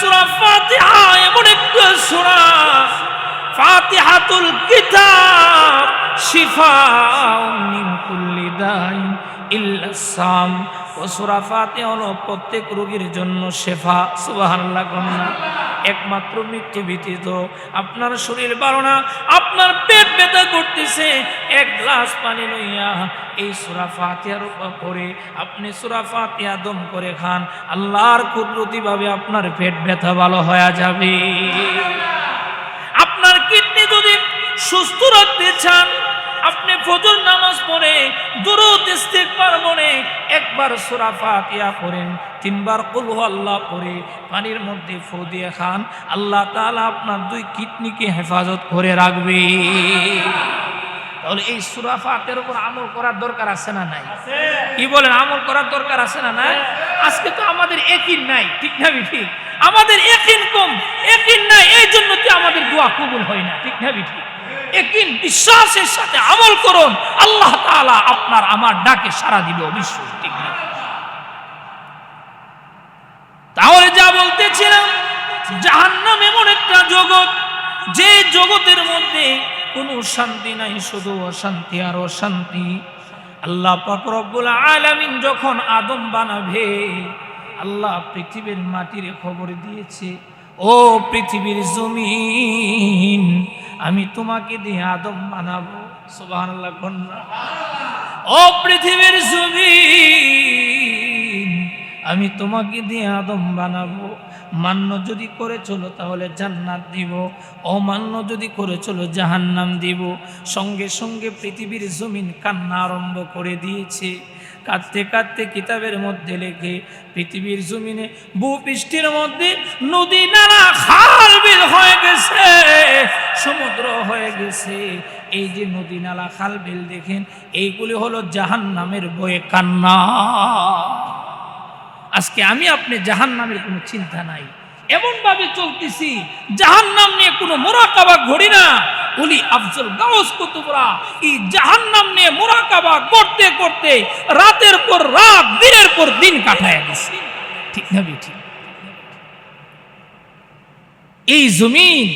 সূরা ফাতিহা এমন একটা সূরা, ফাতিহাতুল কিতাব শিফাউন মিন কুল্লি দাইন ইল্লা সাম। ও সূরা ফাতিহা হলো প্রত্যেক রোগীর জন্য শেফা। সুবহানাল্লাহ। কন্যা একমাত্র মৃত্যু ব্যতীত আপনার শরীর ভালো না, আপনার পেট ব্যথা করতেছে, এক গ্লাস পানি লইয়া এই সূরা ফাতিহার উপর পড়ে আপনি সূরা ফাতিহা দম করে খান, আল্লাহর কুদরতি ভাবে আপনার পেট ব্যথা ভালো হয়ে যাবে। আপনার কিডনি যদি সুস্থ রাখতে চান, আপনি ফজর নামাজ পড়ে দুরূদ ইস্তিগফার পড়ে একবার সূরা ফাতিহা পড়েন, তিনবার কুল হুয়াল্লাহ পড়ে পানির মধ্যে ফু দিয়ে খান, আল্লাহ তাআলা আপনার দুই কিডনিকে হেফাজত করে রাখবে। তাহলে এই সূরা ফাতিহার উপর আমল করার দরকার আছে না নাই? কি বলেন, আমল করার দরকার আছে না নাই? আজকে তো আমাদের ইয়াকিন নাই, ঠিক না ঠিক? আমাদের ইয়াকিন কম, ইয়াকিন নাই, এই জন্য তো আমাদের দোয়া কবুল হয় না, ঠিক না ঠিক? ইয়াকিন বিশ্বাসের সাথে আমল করুন, আল্লাহ তাআলা আপনার আমার ডাকে সাড়া দিবে অবশ্যই, ঠিক না? তাহলে যা বলতেছিলাম, জাহান্নাম এমন একটা জগৎ, যে জগতের মধ্যে কোনো শান্তি নাই, শুধু অশান্তি আর অশান্তি। আল্লাহ পাক রব্বুল আলামিন যখন আদম বানাবে, আল্লাহ পৃথিবীর মাটির খবর দিয়েছে, ও পৃথিবীর জমিন, আমি তোমাকে দিয়ে আদম বানাবো। সুবহানাল্লাহ। ও পৃথিবীর জমিন, আমি তোমাকে দিয়ে আদম বানাবো, মান্য যদি করে চলো তাহলে জান্নাত দিব, অমান্য যদি করে চলো জাহান্নাম দিব। সঙ্গে সঙ্গে পৃথিবীর জমিন কান্না আরম্ভ করে দিয়েছে। কাঁদতে কাঁদতে কিতাবের মধ্যে লেখে, পৃথিবীর জমিনে ভূপৃষ্ঠের মধ্যে নদী নালা খাল বিল হয়ে গেছে, সমুদ্র হয়ে গেছে। এই যে নদী নালা খাল বিল দেখেন, এইগুলি হলো জাহান্নামের বয়ে কান্না। আজকে আমি আপনি জাহান্নামের কোনো চিন্তা নাই, এমন ভাবে চলতেছি জাহান্নাম নিয়ে কোনো মুরাকাবা করি না। ওলি আফজল গাউস কুতুবরা এই জাহান্নাম নিয়ে মুরাকাবা করতে করতে রাতের পর রাত, দিনের পর দিন কাটায় গেছে, ঠিক না ঠিক? এই জমিন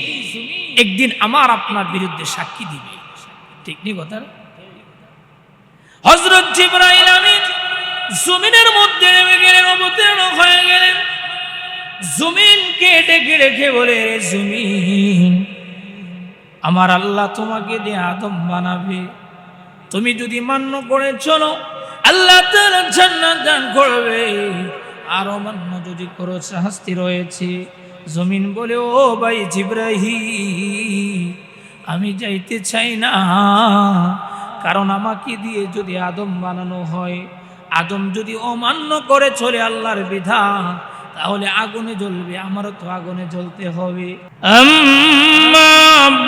একদিন আমার আপনার বিরুদ্ধে সাক্ষী দিবে, ঠিক নি কথা? হযরত জিবরাইল আমিন জমিনের মধ্যে নেমে গেলেন, অবতীর্ণ হয়ে গেলেন। জমিনকে ডেকে রেখে বলে, রে জমিন, আমার আল্লাহ তোমাকে দিয়ে আদম বানাবে, তুমি যদি মান্য করে চলো আল্লাহ তাআলা জান্নাত দান করবে, আর অমান্য যদি করো শাস্তি রয়েছে। জমিন বলে, ও ভাই জিবরাইল, আমি যাইতে চাই না, কারণ আমাকে দিয়ে যদি আদম বানানো হয়, আদম যদি অমান্য করে চলে আল্লাহর বিধান, তাহলে আগুনে জ্বলবে, আমারও তো আগুনে জ্বলতে হবে। আম্মা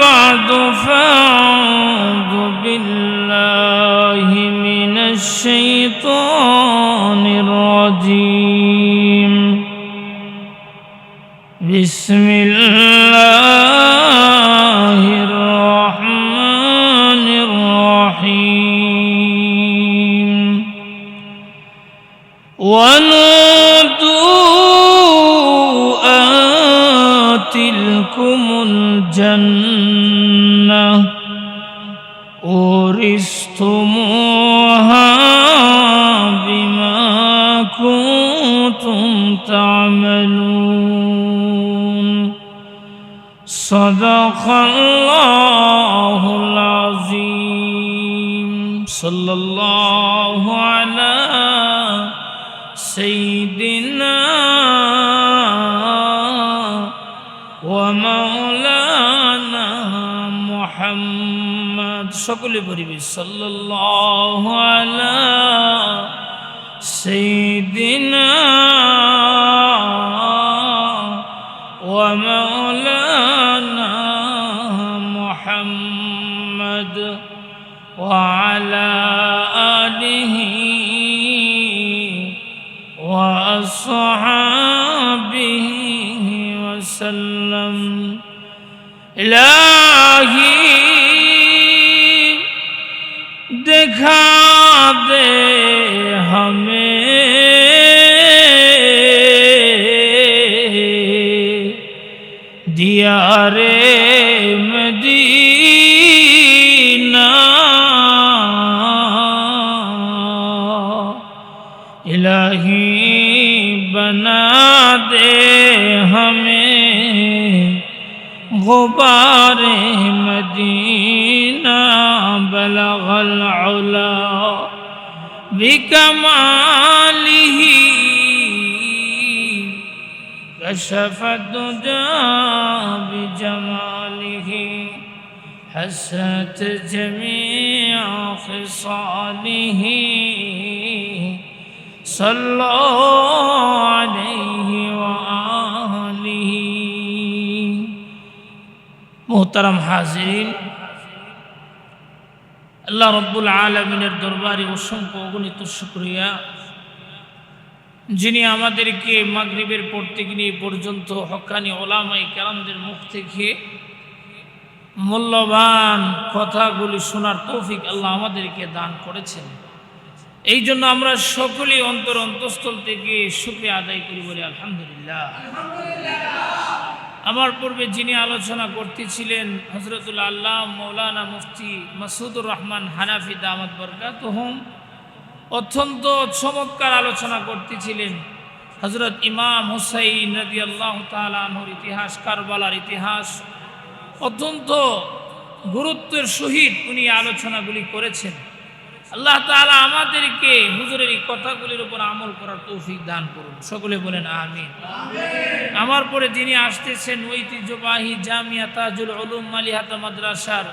বাদু ফাউযু বিল্লাহি মিনাশ শাইতানির রাজীম। বিসমিল্লাহির রাহমানির রাহিম। تلكم الجنة أورثتموها بما كنتم تعملون صدق الله العظيم صلى الله على سيدنا ومولانا محمد সকলে পড়িবে সাল্লাল্লাহু আলা সাইয়্যিদিনা ওয়া মাওলানা মুহাম্মদ ওয়া আলা আলিহি ওয়া আসহাবিহি ওয়াসাল্লাম। ইলাহি দেখা দে हमें দিয়ারে মদিনা ইলাহি বনা দে हमें गुबार मदीना बलगल उला बिकमालिही कशफ दुजा बिजमालिही हसरत जमीअ खिसालिही सल्लल्लाहु अलैहि व आलिही। मोहतरम हाजिरीन, আল্লাহ রব্বুল আলামিনের দরবারে অসংখ্য অগণিত শুকরিয়া, যিনি আমাদেরকে মাগরিবের পর থেকে নিয়ে পর্যন্ত হক্কানি ওলামায়ে কেরামদের মুখ থেকে মূল্যবান কথাগুলি শোনার তৌফিক আল্লাহ আমাদেরকে দান করেছেন। এই জন্য আমরা সকলেই অন্তঃস্থল থেকে শুকরিয়া আদায় করি, বলি আলহামদুলিল্লাহ। আমার পূর্বে যিনি আলোচনা করতেছিলেন হযরতুল আল্লাহ মৌলানা মুফতি মাসুদুর রহমান হানাফি দামাত বরকাতুহুম, অত্যন্ত চমৎকার আলোচনা করতেছিলেন হযরত ইমাম হুসাইন রাদিয়াল্লাহু তাআলা আনহুর ইতিহাস, কারবালার ইতিহাস। অত্যন্ত গুরুত্বের সহিত উনি আলোচনাগুলি করেছেন। আল্লাহ তাআলা আমাদেরকে হুজুরের এই কথাগুলির উপর আমল করার তৌফিক দান করুন, সকলে বলেন আমিন। আমার পরে যিনি আসতেছেন ঐতিহ্যবাহী জামিয়া তাজুল উলুম মালিহাতা মাদ্রাসার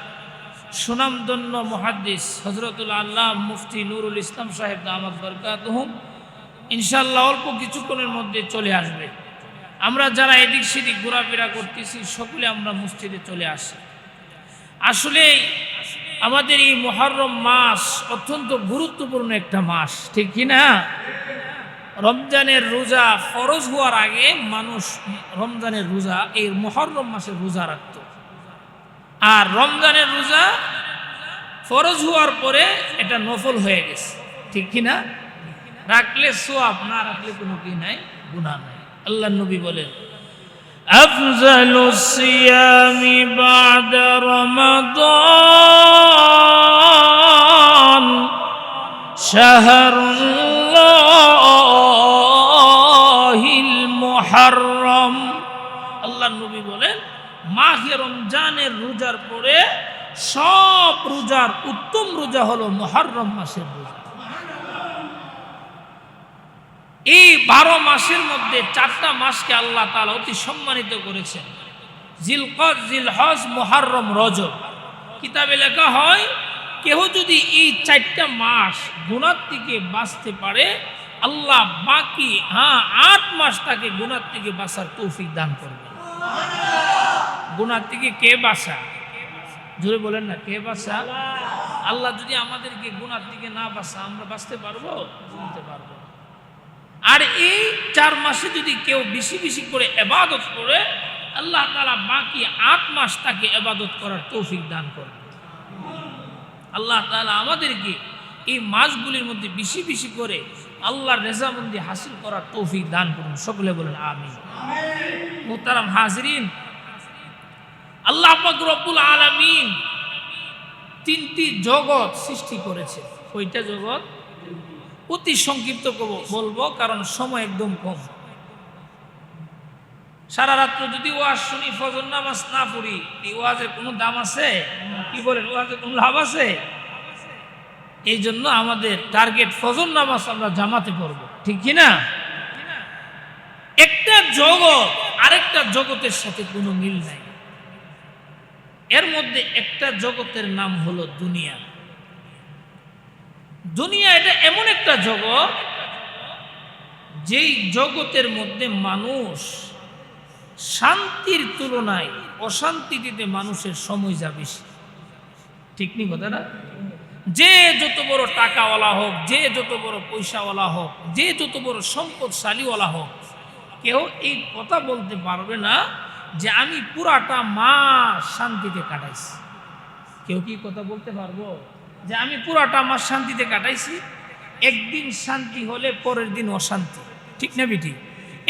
সুনামধন্য মুহাদ্দিস হযরতুল আল্লাহ মুফতি নুরুল ইসলাম সাহেব দামাত বরকাতুহুম, ইনশাআল্লাহ অল্প কিছুক্ষণের মধ্যে চলে আসবে। আমরা যারা এদিক সেদিক ঘোরাফেরা করতেছি সকলে আমরা মসজিদে চলে আসি। আসলে আমাদের এই মুহররম মাস অত্যন্ত গুরুত্বপূর্ণ একটা মাস, ঠিক কি না? রমজানের রোজা ফরজ হওয়ার আগে মানুষ রমজানের রোজা এই মুহররম মাসে রোজা রাখত, আর রমজানের রোজা ফরজ হওয়ার পরে এটা নফল হয়ে গেছে, ঠিক কি না? রাখলে সওয়াব, না রাখলে কোনো কি নাই, গুনাহ নাই। আল্লাহর নবী বলেন আফজালুস সিয়ামি বা'দা রমাদান শাহরুল্লাহিল মুহররম। আল্লাহর নবী বলেন মাহে রমজানের রোজার পরে সব রোজার উত্তম রোজা হলো মুহররম মাসের রোজা। এই 12 মাসের মধ্যে 4টা মাসকে আল্লাহ তাআলা অতি সম্মানিত করেছেন, জিলকদ, জিলহজ, মুহররম, রজব। কিতাবে লেখা হয় কেহ যদি এই 4টা মাস গুনাহ থেকে বাঁচতে পারে, আল্লাহ বাকি 8 মাস তাকে গুনাহ থেকে বাঁচার তৌফিক দান করবে। গুনাহ থেকে কে বাঁচা? জোরে বলেন না, কে বাঁচা? আল্লাহ যদি আমাদেরকে গুনাহ থেকে না বাঁচা, আমরা বাঁচতে পারবো? বলতে পারবো। আর এই 4 মাসে যদি কেউ বেশি বেশি করে ইবাদত করে, আল্লাহ তাআলা বাকি 8 মাস তাকে ইবাদত করার তৌফিক দান করবে। আল্লাহ তাআলা আমাদেরকে এই মাসগুলির মধ্যে বেশি বেশি করে আল্লাহর রেজামন্দি হাসিল করার তৌফিক দান করুন, সকলে বলেন আমিন। মুহতারাম হাজিরিন, আল্লাহ পাক রব্বুল আলামিন 3টি জগৎ সৃষ্টি করেছে। কয়টা জগৎ? অতি সংক্ষিপ্ত বলবো, কারণ সময় একদম কম। সারা রাত্র যদি ওয়াজ শুনি, ফজর নামাজ না পড়ি, এই ওয়াজের কোনো দাম আছে? কি বলেন, ওয়াজের কোনো লাভ আছে? এই জন্য আমাদের টার্গেট ফজর নামাজ আমরা জামাতে পড়ব, ঠিক কি না? একটা জগৎ আরেকটা জগতের সাথে কোনো মিল নাই। এর মধ্যে একটা জগতের নাম হলো দুনিয়া। দুনিয়া এটা এমন একটা জগৎ, যেই জগতের মধ্যে মানুষ শান্তির তুলনায় অশান্তিতে মানুষের সময় যা বেশি, ঠিক নি কথাটা? যে যত বড় টাকাওয়ালা হোক, যে যত বড় পয়সাওয়ালা হোক, যে যত বড় সম্পদশালীওয়ালা হোক, কেউ এই কথা বলতে পারবে না যে আমি পুরাটা মাস শান্তিতে কাটাইছি। কেউ কি কথা বলতে পারবো যে আমি পুরাটা মাস শান্তিতে কাটাইছি? একদিন শান্তি হলে পরের দিন অশান্তি, ঠিক না বিটি?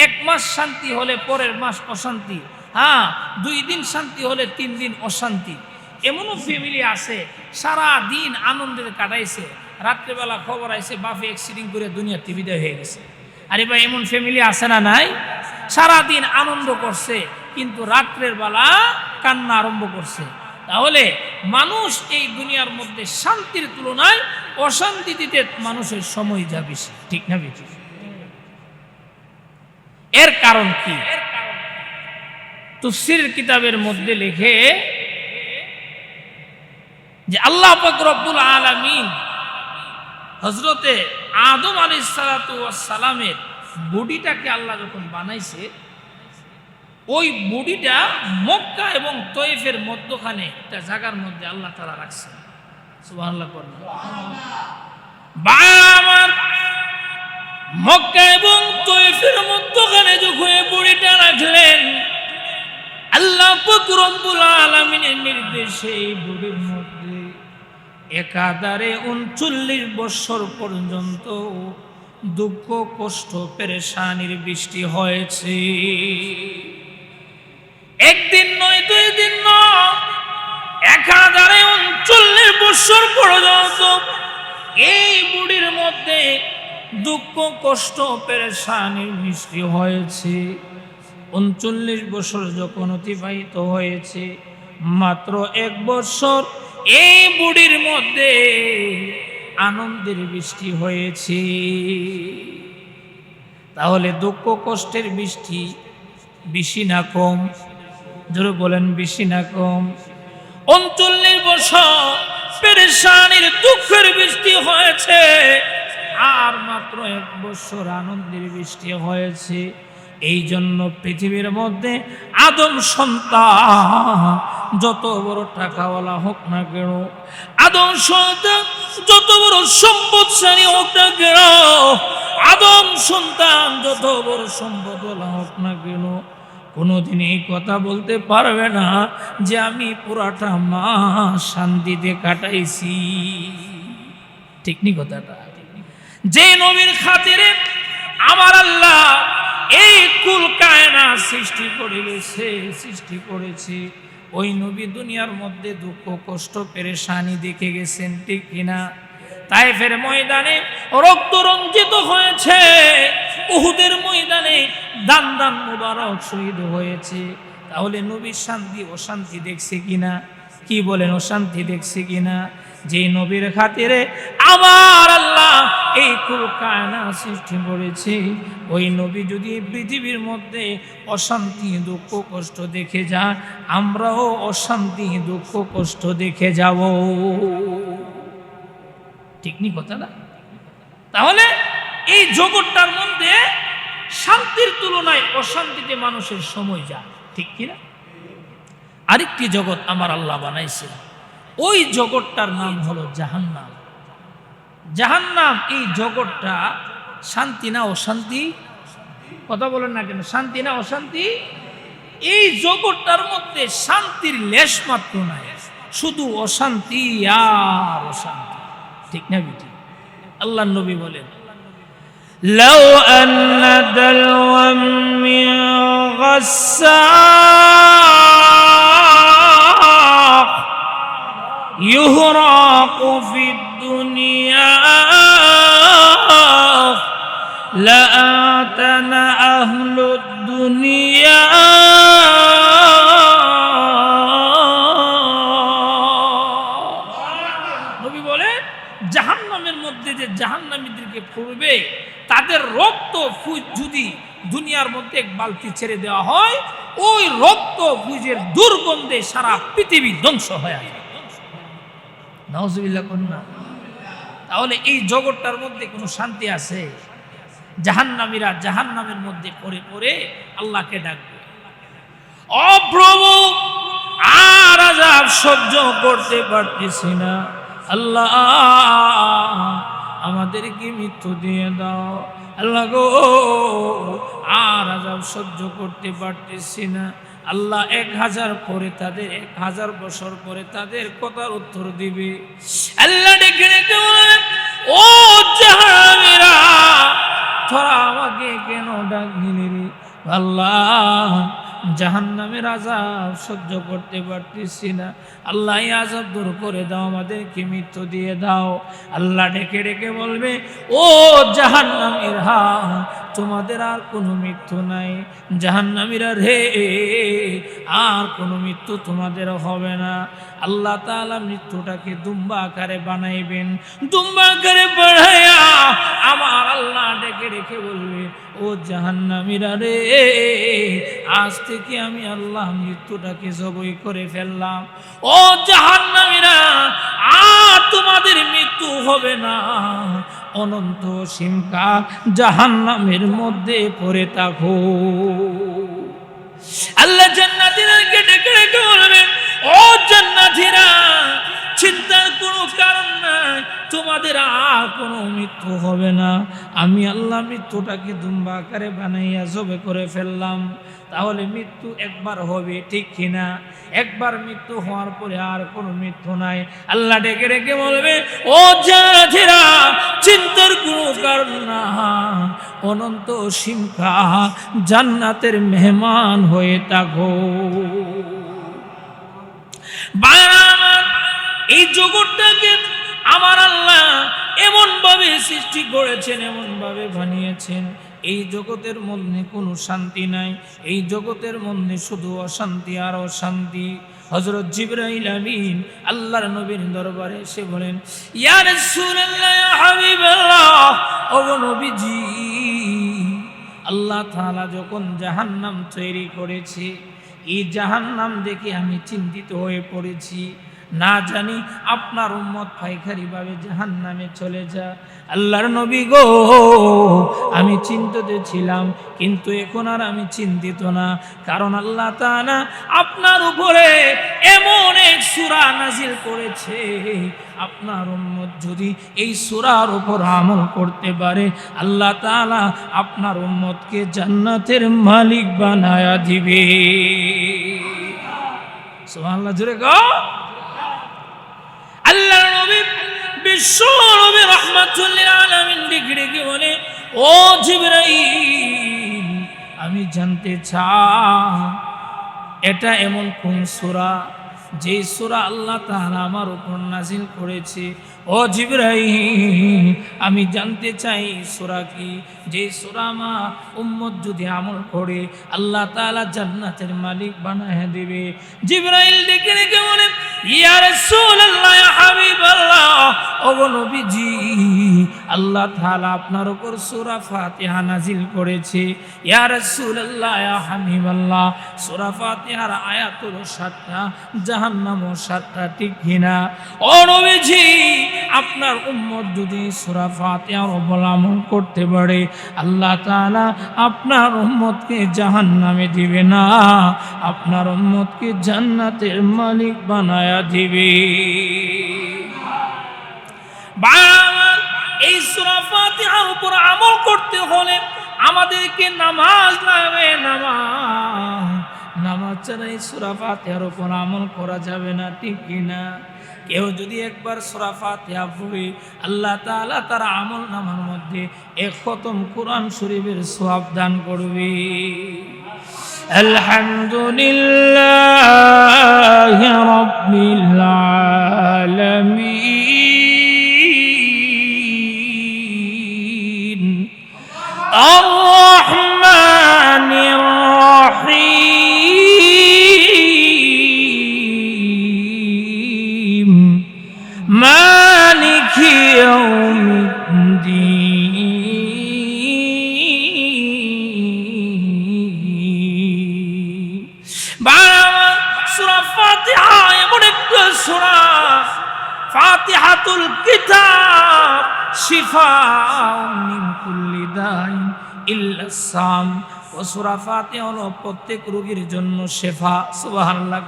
1 মাস শান্তি হলে পরের মাস অশান্তি, হ্যাঁ, 2 দিন শান্তি হলে 3 দিন অশান্তি। এমনও ফ্যামিলি আছে সারা দিন আনন্দের কাটাইছে, রাত্রেবেলা খবর আইছে বাপে অ্যাক্সিডেন্ট করে দুনিয়া বিদায় হয়ে গেছে। আরে ভাই, এমন ফ্যামিলি আছে না নাই? সারা দিন আনন্দ করছে কিন্তু রাত্রের বেলা কান্না আরম্ভ করছে। তাহলে মানুষ এই দুনিয়ার মধ্যে শান্তির তুলনায় অশান্তিতে মানুষের সময় যা বেশি, ঠিক না বেশি? এর কারণ কি? তাফসীরের কিতাবের মধ্যে লেখে যে আল্লাহ পাক রব্বুল আলামিন হযরতে আদম আলাইহিস সালাতু ওয়াস সালামের বডিটাকে আল্লাহ যখন বানাইছে, ওই বডিটা মক্কা এবং তয়েফের মধ্যখানে একটা জায়গার মধ্যে আল্লাহ তাআলা রাখছে। সুবহানাল্লাহ পড়ুন। আমার মক্কা এবং তয়েফের মধ্যখানে যখন এই বডিটা রাখলেন, আল্লাহ পাক রব্বুল আলামিনের নির্দেশে এই বডির মধ্যে একাধারে 39 বছর পর্যন্ত দুঃখ কষ্ট পেরেশানির বৃষ্টি হয়েছে। একদিন নয়, 2 দিন নয়, একাধারে 39 বছর পর্যন্ত এই বুড়ির মধ্যে দুঃখ কষ্ট পেরেশানির বৃষ্টি হয়েছে। 39 বছর যখন অতিবাহিত হয়েছে, মাত্র 1 বছর এই বুড়ির মধ্যে আনন্দের বৃষ্টি হয়েছে। তাহলে দুঃখ কষ্টের বৃষ্টি বেশি না কম? জোরে বলেন, বেশি না কম? 39 বছর পেরেশানির দুঃখের বৃষ্টি হয়েছে, আর মাত্র 1 বছর আনন্দের বৃষ্টি হয়েছে। এই জন্য পৃথিবীর মধ্যে আদম সন্তান যত বড় টাকাওয়ালা হোক না কেন, আদম সন্তান যত বড় সম্পদশালী হোক না কেন, আদম সন্তান যত বড় সম্পদওয়ালা হোক না কেন, কোনোদিন এই কথা বলতে পারবে না যে আমি পুরাটা মাস শান্তিতে কাটাইছি। ঠিক নি কথাটা? যে নবীর খাতিরে আমার আল্লাহ এই কুল কায়নাত সৃষ্টি করেছে, ওই নবী দুনিয়ার মধ্যে দুঃখ কষ্ট পেরেশানি দেখে গেছেন, ঠিক কিনা? তায়েফের ময়দানে রক্ত রঞ্জিত হয়েছে, উহুদের ময়দানে দান দান মুবারক শহীদ হয়েছে। তাহলে নবীর শান্তি অশান্তি দেখছে কিনা? কি বলেন, অশান্তি দেখছে কিনা? যে নবীর খাতিরে আমার আল্লাহ এই কুল কায়নাত সৃষ্টি করেছে, ওই নবী যদি পৃথিবীর মধ্যে অশান্তি দুঃখ কষ্ট দেখে যায়, আমরাও অশান্তি দুঃখ কষ্ট দেখে যাব। ঠিক নি কথা না? তাহলে এই জগৎটার মধ্যে শান্তির তুলনায় অশান্তিতে মানুষের সময় যায়, ঠিক কিনা? আরেকটি জগৎ আমার আল্লাহ বানাইছে, ওই জগৎটার নাম হলো জাহান্নাম। জাহান্নাম এই জগৎটা শান্তি না অশান্তি? কথা বলেন না কেন? শান্তি না অশান্তি? এই জগৎটার মধ্যে শান্তির লেশ মাত্র নাই, শুধু অশান্তি আর অশান্তি, ঠিক না বেটি? আল্লাহ নবী বলেন, লাউ আন্না দালওয়াম মিন গাসসাক ইহরাকু ফিদ দুনিয়া লাআতানা আহলুদ দুনিয়া নবী বলেন, জাহান্নামের মধ্যে যে জাহান্নামীদেরকে পড়বে, তাদের রক্ত যদি দুনিয়ার মধ্যে এক বালতি ছেড়ে দেওয়া হয়, ওই রক্ত পুজের দুর্গন্ধে সারা পৃথিবী ধ্বংস হয়ে যায়। নাউজুবিল্লাহ কন্যা। তাহলে এই জগৎটার মধ্যে কোনো শান্তি আছে? জাহান্নামীরা জাহান্নামের মধ্যে পড়ে পড়ে আল্লাহকে ডাকবে, ও প্রভু, আর আযাব সহ্য করতে পারতেছি না, আল্লাহ আমাদেরকে মৃত্যু দিয়ে দাও, আল্লাহ গো আর আযাব সহ্য করতে পারতেছি না। আল্লাহ 1000 পরে তাদের 1000 বছর পরে তাদের কথার উত্তর দিবে। আল্লাহ ডেকে ডেকে বলেন, ও জাহান্নামীরা, তোরা আমাকে কেন ডাকলি রে? আল্লাহ জাহান্নামের আযাব সহ্য করতে পারতেছি না, আল্লাহ এই আযাব দূর করে দাও, আমাদেরকে মৃত্যু দিয়ে দাও। আল্লাহ ডেকে ডেকে বলবে, ও জাহান্নামীরা, তোমাদের আর কোনো মৃত্যু নাই। জাহান্নামীরা রে, আর কোনো মৃত্যু তোমাদের হবে না। আল্লাহ তাআলা মৃত্যুটাকে দুম্বা আকারে বানাইবেন। দুম্বা আকারে বানাইয়া আমার আল্লাহ ডেকে ডেকে বলবে, ও জাহান্নামীরা রে, আজ থেকে আমি আল্লাহ মৃত্যুটাকে জবাই করে ফেললাম। ও জাহান্নামীরা, আর তোমাদের মৃত্যু হবে না, অনন্ত সীমকাল জাহান্নামের মধ্যে পড়ে থাকো। আল্লাহ জান্নাতীদেরকে ডেকে ডেকে বলবেন, ও জান্নাতীরা, চিন্তার কোনো কারণ নাই, তোমাদের আর কোনো মৃত্যু হবে না। আমি আল্লাহ মৃত্যুটাকে দুম্বা আকারে বানাইয়া জবে করে ফেললাম। তাহলে মৃত্যু একবার হবে, ঠিক কিনা? একবার মৃত্যু হওয়ার পরে আর কোনো মৃত্যু নাই। আল্লাহ ডেকে ডেকে বলবে, ও জান্নাতীরা, চিন্তার কোনো কারণ না, অনন্ত সীমকাল জান্নাতের মেহমান হয়ে থাকো। এই জগৎটাকে আমার আল্লাহ এমন ভাবে সৃষ্টি করেছেন, এমন ভাবে বানিয়েছেন, এই জগতের মধ্যে কোনো শান্তি নাই। এই জগতের মধ্যে শুধু অশান্তি আর অশান্তি। হযরত জিবরাইল আমিন আল্লাহর নবীর দরবারে এসে বলেন, ইয়া রাসূলুল্লাহ, ইয়া হাবিবাল্লাহ, ও নবীজি, আল্লাহ তাআলা যখন জাহান্নাম তৈরি করেছে, এই জাহান্নাম দেখে আমি চিন্তিত হয়ে পড়েছি। না জানি আপনার উম্মত পাইখারি ভাবে জাহান্নামে চলে যা। আল্লাহর নবী গো, আমি চিন্তিত ছিলাম, কিন্তু এখন আর আমি চিন্তিত না, কারণ আল্লাহ তাআলা আপনার উপরে এমন এক সূরা নাজিল করেছে, আপনার উম্মত যদি এই সূরার উপর আমল করতে পারে, আল্লাহ তাআলা আপনার উম্মতকে জান্নাতের মালিক বানায়া দিবে। সুবহানাল্লাহ, জোরে গো। আল্লাহর নবী বিশ্ব নবী রাহমাতুল লিল আলামিন ডেকে বলে, ও জিবরাইল, আমি জানতে চাই এটা এমন কোন সূরা যে সূরা আল্লাহ তাআলা আমার উপর নাজিল করেছে। ও জিবরাইল, আমি জানতে চাই সূরা কি, যে সূরা আমার উম্মত যদি আমল করে আল্লাহ তাআলা জান্নাতের মালিক বানায় দেবে। জিবরাইল ডেকে ডেকে বলেন, ইয়া রাসূলুল্লাহ, ইয়া হাবিবাল্লাহ, ও নবীজি, আল্লাহ তাআলা আপনার উপর সূরা ফাতিহা নাজিল করেছে। ইয়া রাসূলুল্লাহ, ইয়া হাবিবাল্লাহ, সূরা ফাতিহার আয়াতুল 7টা, জাহান্নামও 7টা, ঠিক কিনা? ও নবীজি, আপনার উম্মত যদি সূরা ফাতিহার উপর আমল করতে পারে, আল্লাহ তাআলা আপনার উম্মতকে জাহান্নামে দিবে না, আপনার উম্মতকে জান্নাতের মালিক বানায়া দিবে। এই সূরা ফাতিহার উপর আমল করতে হলে আমাদেরকে নামাজ লাগবে। নামাজ ছাড়া এই সূরা ফাতিহার উপর আমল করা যাবে না, ঠিক কিনা? কেউ যদি একবার সূরা ফাতিহা পড়ে, আল্লাহ তাআলা তার আমল নামার মধ্যে এক খতম কোরআন শরীফের সওয়াব দান করবে। আলহামদুলিল্লাহি রাব্বিল আলামিন, আর রহমানির রহিম, মালিকি ইয়াউমিদ্দিন। সূরা ফাতিহা এমন একটা সূরা, ফাতিহাতুল কিতাব শিফাউন মিন কুল্লি দাইন ইল্লা সাম। ও সূরা ফাতিহা হলো প্রত্যেক রোগীর জন্য শেফা। সুবহানাল্লাহ।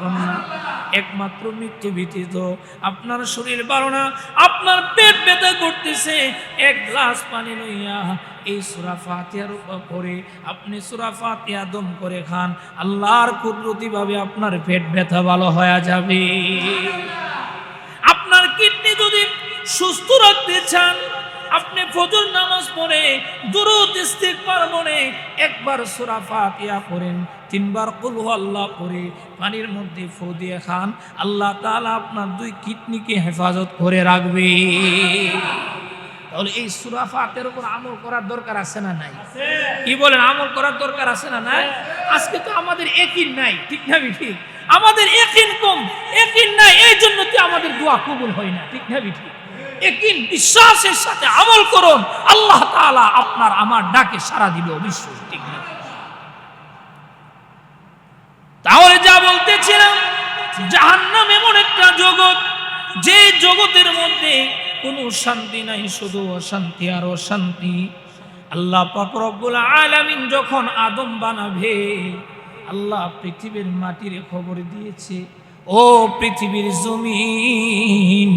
একমাত্র মৃত্যু ব্যতীত আপনার শরীর ভালো না, আপনার পেট ব্যথা করতেছে, এক গ্লাস পানি লইয়া এই সূরা ফাতিহার উপর পড়ে আপনি সূরা ফাতিহা দম করে খান, আল্লাহর কুদরতি ভাবে আপনার পেট ব্যথা ভালো হয়ে যাবে। আপনার কিডনি যদি সুস্থ রাখতে চান, আপনি ফজর নামাজ পড়ে দুরূদ ইস্তিগফার পড়ে একবার সূরা ফাতিহা পড়েন, 3 বার কুল হুয়াল্লাহ পড়ে পানির মধ্যে ফু দিয়ে খান, আল্লাহ তাআলা আপনার 2 কিডনিকে হেফাজত করে রাখবে। তাহলে এই সূরা ফাতিহার উপর আমল করার দরকার আছে না নাই? কি বলেন, আমল করার দরকার আছে না নাই? আজকে তো আমাদের ইয়াকিন নাই, ঠিক না ঠিক? আমাদের ইয়াকিন কম, ইয়াকিন নাই, এই জন্য তো আমাদের দোয়া কবুল হয় না, ঠিক না ঠিক? ইয়াকিন বিশ্বাসের সাথে আমল করুন, আল্লাহ তাআলা আপনার আমার ডাকে সাড়া দিবে অবশ্যই, ঠিক না? তাহলে যা বলতেছিলাম, জাহান্নাম এমন একটা জগৎ, যে জগতের মধ্যে কোনো শান্তি নাই, শুধু অশান্তি আর অশান্তি। আল্লাহ পাক রব্বুল আলামিন যখন আদম বানাবে, আল্লাহ পৃথিবীর মাটির খবর দিয়েছে, ও পৃথিবীর জমিন,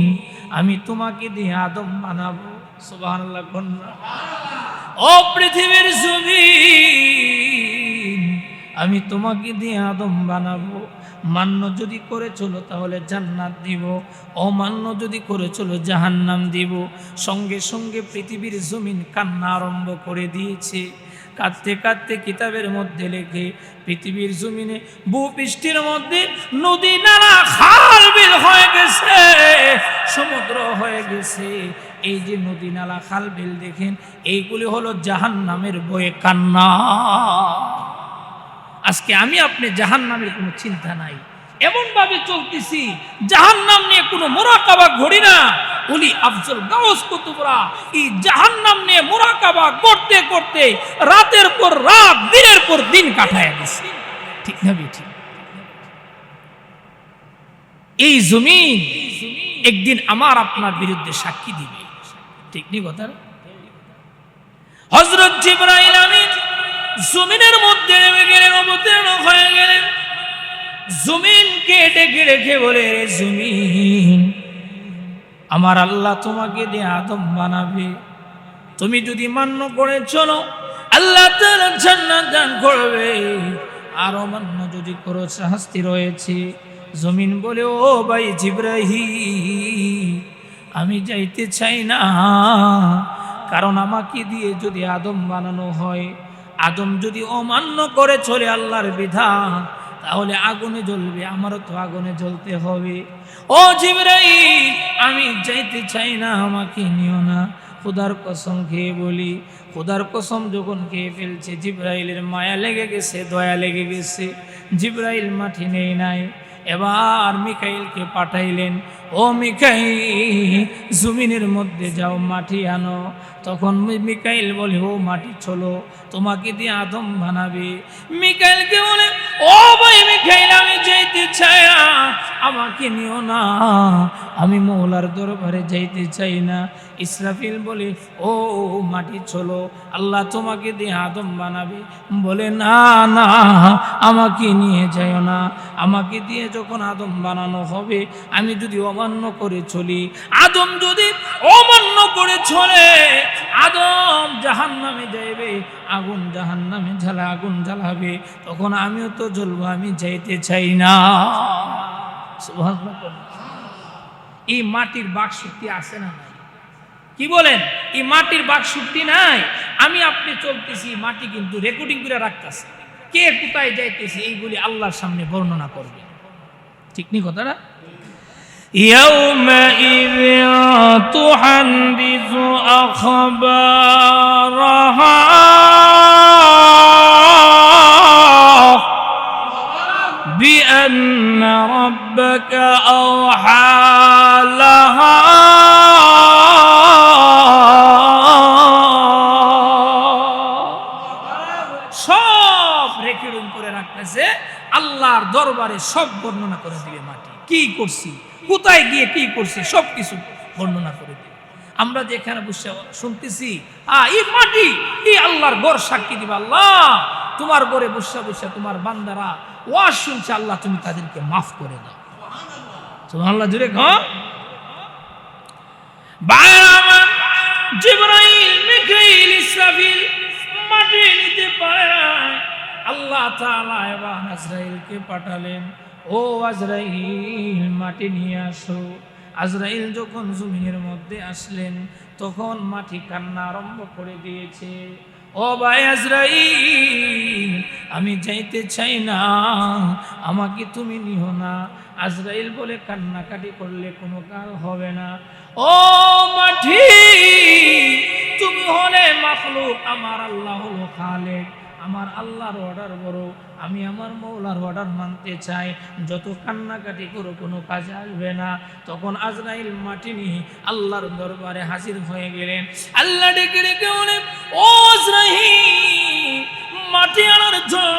আমি তোমাকে দিয়ে আদম বানাবো। সুবহানাল্লাহ। ও পৃথিবীর জমিন, আমি তোমাকে দিয়ে আদম বানাবো। মান্য যদি করে চলো তাহলে জান্নাত দিব, অমান্য যদি করে চলো জাহান্নাম দিব। সঙ্গে সঙ্গে পৃথিবীর জমিন কান্না আরম্ভ করে দিয়েছে। কাঁদতে কাঁদতে কিতাবের মধ্যে লেখে, পৃথিবীর জমিনে ভূপৃষ্ঠের মধ্যে নদী নালা খাল বিল হয়ে গেছে, সমুদ্র হয়ে গেছে। এই যে নদী নালা খাল বিল দেখেন, এইগুলি হলো জাহান্নামের বয়ে কান্না। আজকে আমি আপনি জাহান্নামের কোনো চিন্তা নাই, এমন ভাবে চলতেছি জাহান্নাম নিয়ে কোনো মুরাকাবা ঘড়ি না। ওলি আফজল গাউস কুতুবরা এই জাহান্নাম নিয়ে মুরাকাবা করতে করতে রাতের পর রাত, দিনের পর দিন কাটায় গেছে, ঠিক না ঠিক? এই জমিন একদিন আমার আপনার বিরুদ্ধে সাক্ষী দিবে, ঠিক নি কথা? হযরত জিবরাইল আমিন জমিনের মধ্যে নেমে গেলেন, অবতীর্ণ হয়ে গেলেন। জমিনকে ডেকে রেখে বলে, জমিন, আমার আল্লাহ তোমাকে দিয়ে আদম বানাবে, তুমি যদি মান্য করে চলো আল্লাহ তাআলা জান্নাত দান করবে, আর অমান্য যদি করো শাস্তি রয়েছে। জমিন বলে, ও ভাই জিবরাইল, আমি যাইতে চাই না, কারণ আমাকে দিয়ে যদি আদম বানানো হয়, আদম যদি অমান্য করে চলে আল্লাহর বিধান, তাহলে আগুনে জ্বলবে, আমারও তো আগুনে জ্বলতে হবে। ও জিবরাইল, আমি যাইতে চাই না, আমাকে নিও না। খোদার কসম খেয়ে বলি, খোদার কসম যখন খেয়ে ফেলছে, জিবরাইলের মায়া লেগে গেছে, দয়া লেগে গেছে। জিবরাইল মাটি নেই নাই, এবার মিকাইলকে পাঠাইলেন, ও মিকাইল, জমিনের মধ্যে যাও, মাটি আনো। তখন মিকাইল বলে, ও মাটি চলো, তোমাকে দিয়ে আদম বানাবে। মিকাইলকে বলে, ও ভাই মিকাইল, আমি যাইতে চাই না, আমাকে নিও না, আমি মওলার দরবারে যাইতে চাই না। ইসরাফিল বলে, ও মাটি চলো, আল্লাহ তোমাকে দিয়ে আদম বানাবে। বলে, না না, আমাকে নিয়ে যাও না, আমাকে দিয়ে যখন আদম বানানো হবে, আমি যদি অমান্য করে চলি, আদম যদি অমান্য করে চলে, আদম জাহান্নামে যাইবে, আগুন জাহান্নামে আগুন জ্বালাবে, তখন আমিও তো জ্বলবো, আমি যাইতে চাই না। সুবহানাল্লাহ। এই মাটির বাক শক্তি আছে না নাই? কি বলেন, এই মাটির বাক শক্তি নাই? আমি আপনি চলতেছি, মাটি কিন্তু রেকর্ডিং করে রাখতেছে, কে কোথায় যাইতেছে এইগুলি আল্লাহর সামনে বর্ণনা করবে, ঠিক নি কথাটা? يومئذ تحدث أخبارها بأن ربك أوحى لها সব রেকর্ডিং করে রাখতেছে, আল্লাহর দরবারে সব বর্ণনা করে দিবে। মাটি কি করছি, কোথায় গিয়ে কি করছি, সব কিছু বর্ণনা করে দিবে। আমরা যে এখানে বসে শুনতেছি, এই মাটি, এই আল্লাহর ঘর সাক্ষী দিবে, আল্লাহ তোমার ঘরে বসে বসে তোমার বান্দারা ওয়াজ শুনছে, আল্লাহ তুমি তাদেরকে মাফ করে দাও। সুবহানাল্লাহ, জুড়ে কও। জিবরাইল, মিকাইল, ইসরাফিল মাটি নিতে পারে না। আল্লাহ তাআলা এবার আজরাইলকে পাঠালেন, ও আজরাইল, মাটি নিয়ে আসো। আজরাইল যখন জমিনের মধ্যে আসলেন তখন মাটি কান্না আরম্ভ করে দিয়েছে। ও ভাই আজরাইল, আমি যাইতে চাই না, আমাকে তুমি নিও না। আজরাইল বলে, কান্নাকাটি করলে কোনো কাজ হবে না। ও মাটি, তুমি হলে মাখলুক, আমার আল্লাহ হলো খালেক। আমার আল্লাহর অর্ডার বড়, আমি আমার মৌলার অর্ডার মানতে চাই। যত কান্নাকাটি করো কোনো কাজে আসবে না। তখন আজরাইল মাটি নিয়ে আল্লাহর দরবারে হাজির হয়ে গেলেন। আল্লাহ ডেকে ডেকে বলেন, ও আজরাইল, মাটি আনার জন্য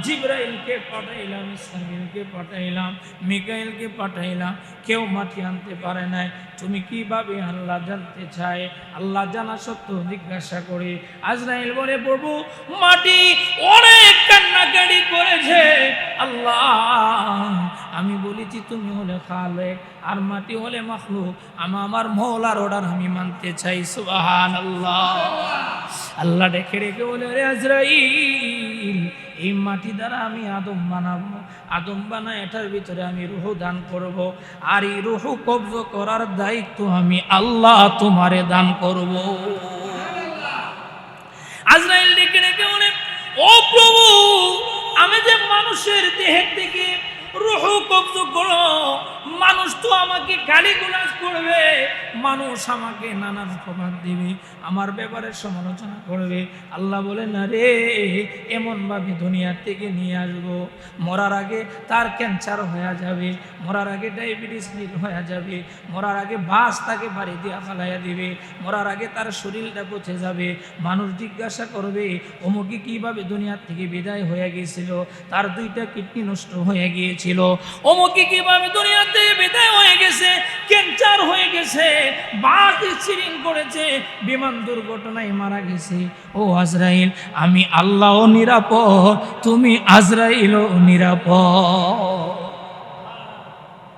জিবরাইলকে পাঠাইলাম, ইসরাফিলকে পাঠাইলাম, মিকাইলকে পাঠাইলাম, কেউ মাটি আনতে পারে নাই। তুমি কিভাবে আল্লাহ জানতে চায়? আল্লাহ জানা সত্ত্বেও জিজ্ঞাসা করে। আজরাইল বলে, প্রভু, মাটি অনেক কান্নাকাটি করেছে। আল্লাহ, আমি বলেছি তুমি হলে খালেক আর মাটি হলে মাখলুক, আমার মওলার অর্ডার আমি মানতে চাই। সুবহানাল্লাহ। আল্লাহ ডেকে ডেকে বলে, রে আজরাইল, এই মাটি দ্বারা আমি আদম বানাবো, আদম বানায় এটার ভিতরে আমি রূহ দান করব, আর এই রূহ কবজ করার দায়িত্ব আমি আল্লাহ তোমারে দান করব। আজরাইল ডেকে ডেকে বলে, ও প্রভু, আমি যে মানুষের দেহের থেকে রূহ কবজ করো, মানুষ তো আমাকে গালিগালাজ করবে, মানুষ আমাকে নানান অপবাদ দিবে, আমার ব্যাপারে সমালোচনা করবে। আল্লাহ বলে, না রে, এমন ভাবে দুনিয়ার থেকে নিয়ে আসবো, মরার আগে তার ক্যান্সার হয়ে যাবে, মরার আগে ডায়াবেটিস হয়ে যাবে, মরার আগে বাস তাকে বাড়ি দিয়ে ফালাইয়া দিবে, মরার আগে তার শরীরটা পচে যাবে। মানুষ জিজ্ঞাসা করবে, অমুকে কিভাবে দুনিয়ার থেকে বিদায় হয়ে গিয়েছিল, তার 2টা কিডনি নষ্ট হয়ে গিয়েছিল, অমুকে কিভাবে দুনিয়ার থেকে বিদায় হয়ে গেছে, ক্যান্সার হয়ে গেছে, বাস অ্যাক্সিডেন্ট করেছে, বিমান দুর্ঘটনায় মারা গেছে। ও আজরাইল, আমি আল্লাহও নিরাপদ, তুমি আজরাইলও নিরাপদ।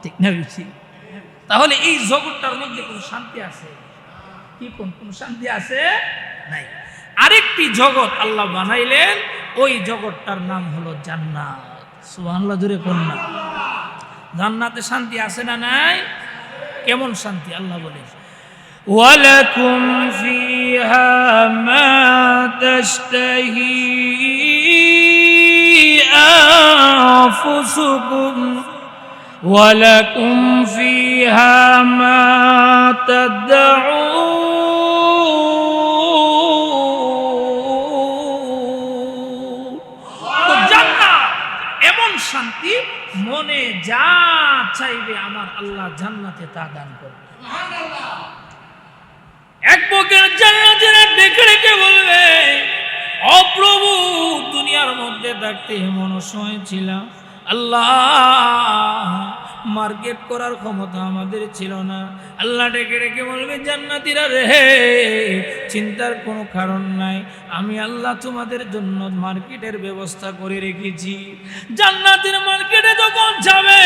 ঠিক না বেশি? তাহলে এই জগৎটার মধ্যে কোনো শান্তি আছে কি? কোন শান্তি আছে? নাই। আরেকটি জগৎ আল্লাহ বানাইলেন, ওই জগৎটার নাম হলো জান্নাত। সুবহানাল্লাহ, জোরে কোন না? জান্নাতে শান্তি আছে না নাই? কেমন শান্তি? আল্লাহ বলে, ওয়ালাকুম ফিহা মা তাশতাহি আনফুসুকুম ওয়ালাকুম ফিহা মা তাদউন। তো জান্নাত এমন শান্তি, মনে যা চাইবে আমার আল্লাহ জান্নাতে তা দান করবে। এক পক্ষের জান্নাতীরা দেখে রেখে বলবে, ও প্রভু, দুনিয়ার মধ্যে থাকতে এমন সময় ছিলাম, আল্লাহ, মার্কেট করার ক্ষমতা আমাদের ছিল না। আল্লাহ ডেকে ডেকে বলবে, জান্নাতীরা রে, চিন্তার কোনো কারণ নাই, আমি আল্লাহ তোমাদের জন্য মার্কেটের ব্যবস্থা করে রেখেছি। জান্নাতের মার্কেটে যখন যাবে,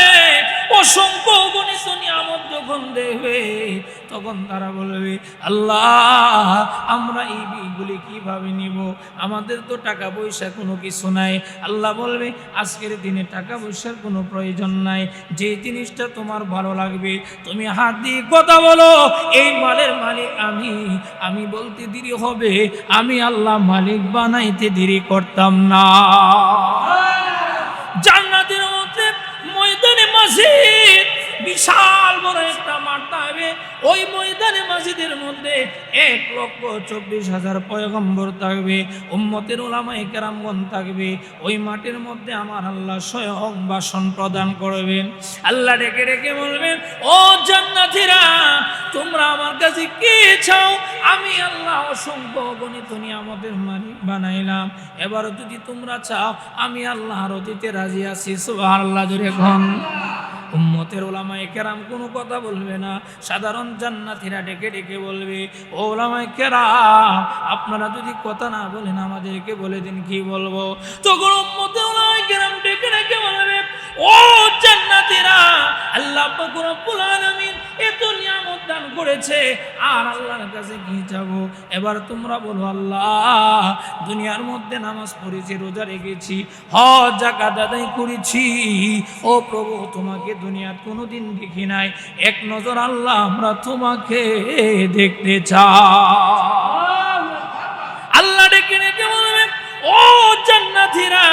অসংখ্য গণিত নিয়ামত যখন দেখবে, তখন তারা বলবে, আল্লাহ, আমরা এই বিগুলি কিভাবে নিব? আমাদের তো টাকা পয়সা কোনো কিছু নাই। আল্লাহ বলবে, আজকের দিনে টাকা পয়সার কোনো প্রয়োজন নাই, যে জিনিসটা তোমার ভালো লাগবে তুমি হাত দিয়ে কথা বলো, এই মালের মালিক আমি বলতে দেরি হবে, আমি আল্লাহ মালিক বানাইতে দেরি করতাম না। জান্নাতের মধ্যে ময়দানে মসজিদ, বিশাল বড় একটা মাঠ থাকবে, ওই ময়দানে মসজিদের মধ্যে 1,24,000 পয়গম্বর থাকবে, উম্মতের উলামায়ে কেরামগণ থাকবে। ওই মাঠের মধ্যে আমার আল্লাহ স্বয়ং ভাষণ প্রদান করবেন। আল্লাহ ডেকে ডেকে বলবেন, ও জান্নাতীরা, তোমরা আমার কাছে কি চাও? আমি আল্লাহ অসংখ্য গণিত নিয়ামতের মালিক বানাইলাম, এবার যদি তোমরা চাও, আমি আল্লাহর অতীতে রাজি আছি। সুবহানাল্লাহ, জোরে কোন? উম্মতের উলামায়ে কেরাম কোনো কথা বলবে না, সাধারণ জান্নাতীরা ডেকে ডেকে বলবে, ও উলামায়ে কেরাম, আপনারা যদি কথা না বলেন আমাদেরকে বলে দিন, কি বলবো? তখন উম্মতের উলামায়ে কেরাম ডেকে ডেকে বলবে, ও জান্নাতীরা, আল্লাহ পাক রব্বুল আলামিন এত নিয়ামত দান দান করেছে, আর আল্লাহর কাছে কি যাব? এবার তোমরা বলো, আল্লাহ দুনিয়ার মধ্যে নামাজ পড়েছি, রোজা রেখেছি, হজ যাকাত আদায় করেছি, ও প্রভু তোমাকে দুনিয়ার কোনোদিন দেখি নাই, এক নজর আল্লাহ আমরা তোমাকে দেখতে চাই। আল্লাহ ডেকে ডেকে বলবেন, ও জান্নাতীরা,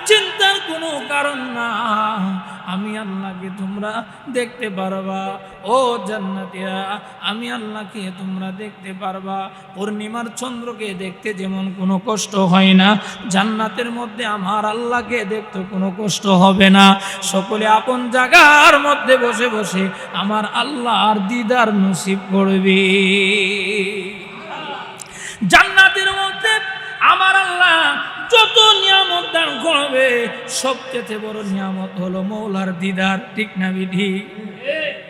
চিন্তার কোনো কারণ না, আমি আল্লাহকে তোমরা দেখতে পারবা। ও জান্নাতীরা, আমি আল্লাহকে তোমরা দেখতে পারবা। পূর্ণিমার চন্দ্রকে দেখতে যেমন কোনো কষ্ট হয় না, জান্নাতের মধ্যে আমার আল্লাহকে দেখতে কোনো কষ্ট হবে না। সকলে আপন জায়গার মধ্যে বসে বসে আমার আল্লাহর দিদার নসিব করবে। জান্নাতের মধ্যে আমার আল্লাহ যত নিয়ামত দান করবে, সবচেয়ে বড় নিয়ামত হলো মৌলার দিদার, ঠিক না বিধি?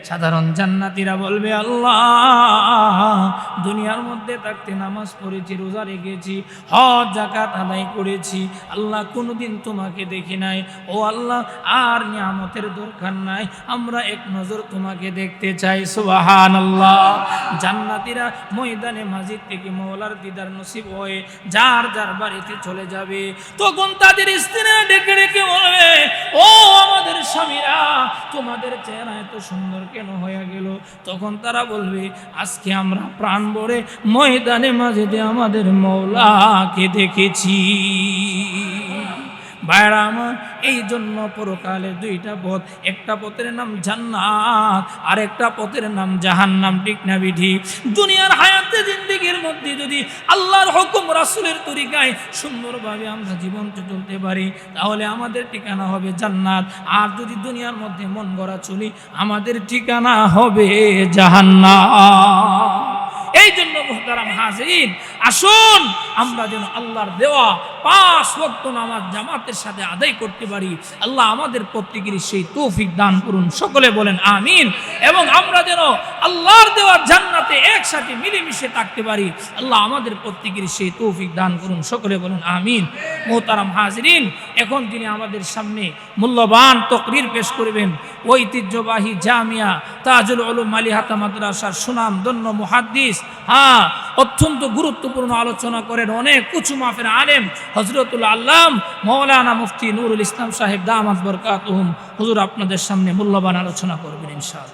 সাধারণ জান্নাতীরা বলবে, আল্লাহ দুনিয়ার মধ্যে থাকতে নামাজ পড়েছি, রোজা রেখেছি, হজ যাকাত আদায় করেছি, আল্লাহ কোনোদিন তোমাকে দেখি নাই। ও আল্লাহ, আর নিয়ামতের দরকার নাই, আমরা এক নজর তোমাকে দেখতে চাই। সুবহানাল্লাহ। জান্নাতীরা ময়দানে মাজিদ থেকে মওলার দিদার নসিব হয়ে যার যার বাড়িতে চলে যাবে। তখন তাদের স্ত্রীরা ডেকে ডেকে বলবে, ও আমাদের স্বামীরা, তোমাদের চেহারা এত সুন্দর কেন হয়ে গেল? তখন তারা বলবে, আজকে আমরা প্রাণ ভরে ময়দানে মাঝেতে আমাদের মওলাকে দেখেছি। ভাইরা আমার, এই জন্য পরকালে দুইটা পথ, একটা পথের নাম জান্নাত আর একটা পথের নাম জাহান্নাম, ঠিক না বিধি? দুনিয়ার হায়াতে জিন্দেগির মধ্যে যদি আল্লাহর হুকুম রাসূলের তরিকায় সুন্দরভাবে আমরা জীবন চলতে পারি, তাহলে আমাদের ঠিকানা হবে জান্নাত। আর যদি দুনিয়ার মধ্যে মন গড়া চলি, আমাদের ঠিকানা হবে জাহান্নাম। এই জন্য মুহতারাম হাজিরিন, আসুন আমরা যেন আল্লাহর দেওয়া 5 ওয়াক্ত নামাজ জামাতের সাথে আদায় করতে পারি। আল্লাহ আমাদের প্রত্যেকেরই সেই তৌফিক দান করুন, সকলে বলেন আমিন। এবং আমরা যেন আল্লাহর দেওয়া জান্নাতে একসাথে মিলেমিশে থাকতে পারি, আল্লাহ আমাদের প্রত্যেকেরই সেই তৌফিক দান করুন, সকলে বলেন আমিন। মুহতারাম হাজিরিন, এখন তিনি আমাদের সামনে মূল্যবান তাকরীর পেশ করবেন ঐতিহ্যবাহী জামিয়া তাজুল উলুম মালিহাতা মাদ্রাসার সুনামধন্য মুহাদ্দিস, অত্যন্ত গুরুত্বপূর্ণ আলোচনা করেন অনেক উঁচু মাপের আলেম হযরতুল আল্লাম মাওলানা মুফতি নুরুল ইসলাম সাহেব দামাত বরকাতুহুম। হুজুর আপনাদের সামনে মূল্যবান আলোচনা করবেন ইনশাআল্লাহ।